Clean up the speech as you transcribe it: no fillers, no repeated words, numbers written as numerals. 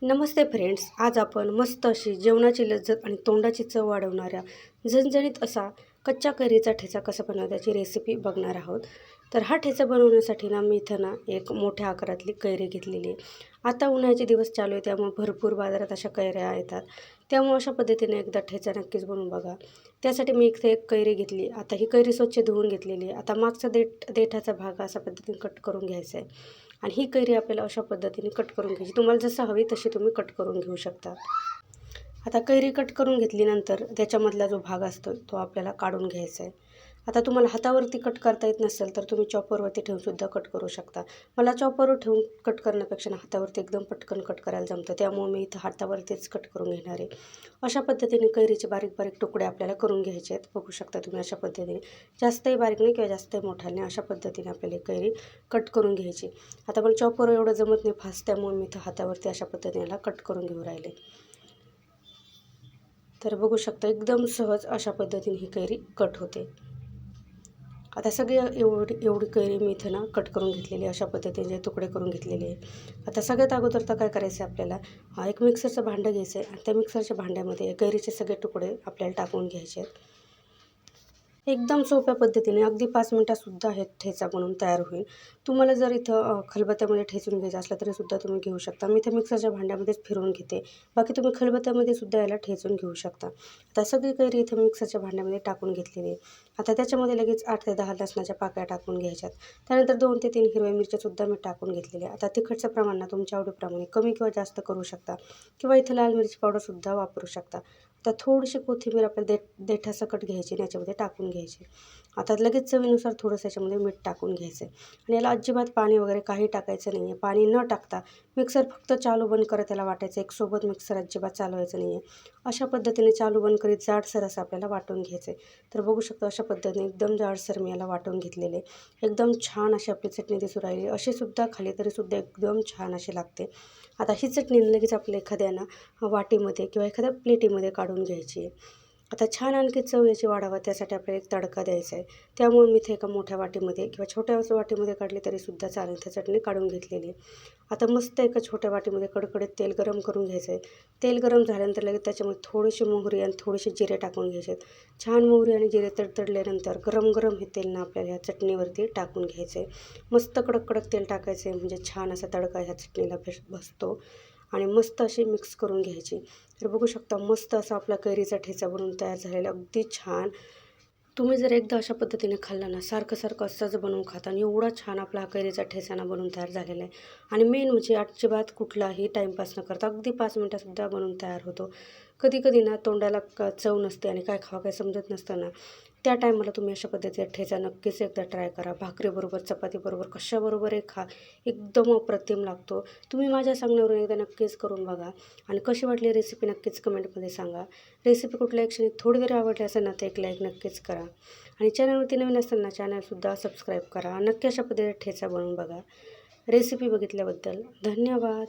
नमस्ते friends, आज आपण मस्त अशी जेवणाची लज्जत आणि तोंडाची चव वाढवणाऱ्या झणझणीत असा कच्च्या कैरीचा ठेचा कसा बनवता याची रेसिपी बघणार आहोत. तर हा ठेचा बनवण्यासाठी मी इथं एक मोठ्या आकारातली कैरी घेतलेली आहे. आता उन्हाळ्याचे दिवस चालू आहे, त्यामुळे भरपूर बाजारात अशा कैऱ्या येतात. त्यामुळे अशा पद्धतीने एकदा ठेचा नक्कीच बनवून बघा. त्यासाठी मी इथे एक कैरी घेतली. आता ही कैरी स्वच्छ धुवून घेतलेली आहे. आता मागचा देठाचा भाग अशा पद्धतीने कट करून घ्यायचा आहे आणि ही कैरी आपल्याला अशा पद्धतीने कट करून घ्यायची. तुम्हाला जसं हवी तशी तुम्ही कट करून घेऊ शकता. आता कैरी कट करून घेतल्यानंतर त्याच्यामधला जो भाग असतो तो आपल्याला काढून घ्यायचा आहे. आता तुम्हाला हातावरती कट करता येत नसेल तर तुम्ही चॉपरवरती ठेवूनसुद्धा कट करू शकता. मला चॉपरवर ठेवून कट करण्यापेक्षा हातावरती एकदम पटकन कट करायला जमतं, त्यामुळे मी इथं हातावरतीच कट करून घेणार आहे. अशा पद्धतीने कैरीचे बारीक बारीक तुकडे आपल्याला करून घ्यायचे आहेत. बघू शकता तुम्ही अशा पद्धतीने, जास्तही बारीक नाही किंवा जास्तही मोठा नाही, अशा पद्धतीने आपल्याला कैरी कट करून घ्यायची. आता मला चॉपरवर एवढं जमत नाही फास्ट, त्यामुळे मी इथं हातावरती अशा पद्धतीने कट करून घेऊ राहिले. तर बघू शकता एकदम सहज अशा पद्धतीने ही कैरी कट होते. आता सगळी एवढी कैरी मी इथं कट करून घेतलेली, अशा पद्धतीने तुकडे करून घेतलेले आहे. आता सगळ्यात अगोदर तर काय करायचं आहे, आपल्याला एक मिक्सरचं भांडं घ्यायचं आहे आणि त्या मिक्सरच्या भांड्यामध्ये कैरीचे सगळे तुकडे आपल्याला टाकून घ्यायचे आहेत. एकदम सोप्या पद्धतीने अगदी 5 मिनिटातसुद्धा हे ठेचा बनवून तयार होईल. तुम्हाला जर इथं खलबत्त्यामध्ये ठेचून घ्यायचं असलं तरीसुद्धा तुम्ही घेऊ शकता. मी इथं मिक्सरच्या भांड्यामध्येच फिरवून घेते. बाकी तुम्ही खलबत्त्यामध्ये सुद्धा याला ठेचून घेऊ शकता. आता सगळी कैरी इथं मिक्सरच्या भांड्यामध्ये टाकून घेतलेली आहे. आता त्याच्यामध्ये लगेच 8 ते 10 लसणाच्या पाकळ्या टाकून घ्यायच्यात. त्यानंतर 2 ते 3 हिरव्या मिरच्यासुद्धा मी टाकून घेतलेल्या. आता तिखटचं प्रमाण तुमच्या आवडीप्रमाणे कमी किंवा जास्त करू शकता किंवा इथं लाल मिरची पावडरसुद्धा वापरू शकता. आता थोडीशी कोथिंबीर आपल्याला देठासकट घ्यायची आणि याच्यामध्ये टाकून घ्यायची. आता लगेच चवीनुसार थोडंसं याच्यामध्ये मीठ टाकून घ्यायचं आहे आणि याला अजिबात पाणी वगैरे काही टाकायचं नाही आहे. पाणी न टाकता मिक्सर फक्त चालू बंद करत त्याला वाटायचं. एक सोबत मिक्सर अजिबात चालवायचं नाही आहे. अशा पद्धतीने चालू बंद करीत जाडसर असं आपल्याला वाटून घ्यायचं आहे. तर बघू शकतो अशा पद्धतीने एकदम जाडसर मी याला वाटून घेतलेले. एकदम छान अशी आपली चटणी दिसून राहिली. अशीसुद्धा खाली तरीसुद्धा एकदम छान अशी लागते. आता ही चटणी लगेच आपल्या एखाद्या वाटीमध्ये किंवा एखाद्या प्लेटीमध्ये काढून घ्यायची आहे. आता छान आणखी चव याची वाढावा त्यासाठी आपल्याला एक तडका द्यायचा आहे. त्यामुळे मी इथे एका मोठ्या वाटीमध्ये किंवा छोट्या वाटीमध्ये काढली तरीसुद्धा चालेल. इथे चटणी काढून घेतलेली आहे. आता मस्त एका छोट्या वाटीमध्ये कडकडीत तेल गरम करून घ्यायचं आहे. तेल गरम झाल्यानंतर लगेच त्याच्यामध्ये थोडीशी मोहरी आणि थोडेसे जिरे टाकून घ्यायचे आहेत. छान मोहरी आणि जिरे तडतडल्यानंतर गरम गरम हे तेल आपल्याला ह्या चटणीवरती टाकून घ्यायचं आहे. मस्त कडक कडक तेल टाकायचं आहे, म्हणजे छान असा तडका ह्या चटणीला बसतो आणि मस्त अशी मिक्स करून घ्यायची. तर बघू शकता मस्त असा आपला कैरीचा ठेचा बनवून तयार झालेला, अगदी छान. तुम्ही जर एकदा अशा पद्धतीने खाल्ला सारखं सारखं असंच बनवून खाता आणि एवढा छान आपला हा कैरीचा ठेचा बनवून तयार झालेला आहे. आणि मेन म्हणजे अजिबात कुठलाही टाईमपास न करता अगदी 5 मिनिटातसुद्धा बनवून तयार होतो. कधी कधी तोंडाला चव नसते आणि काय खावं काय समजत नसतं त्या टायमाला तुम्ही अशा पद्धतीचा ठेचा नक्कीच एकदा ट्राय करा. भाकरीबरोबर, चपातीबरोबर, कशाबरोबरही खा, एकदम अप्रतिम लागतो. तुम्ही माझ्या सांगण्यावरून एकदा नक्कीच करून बघा आणि कशी वाटली रेसिपी नक्कीच कमेंटमध्ये सांगा. रेसिपी कुठल्या क्षणी थोडी जरी आवडली असेल तर एक लाईक नक्कीच करा आणि चॅनलवरती नवीन असेल चॅनलसुद्धा सबस्क्राईब करा. नक्की अशा पद्धतीने ठेचा बनवून बघा. रेसिपी बघितल्याबद्दल धन्यवाद.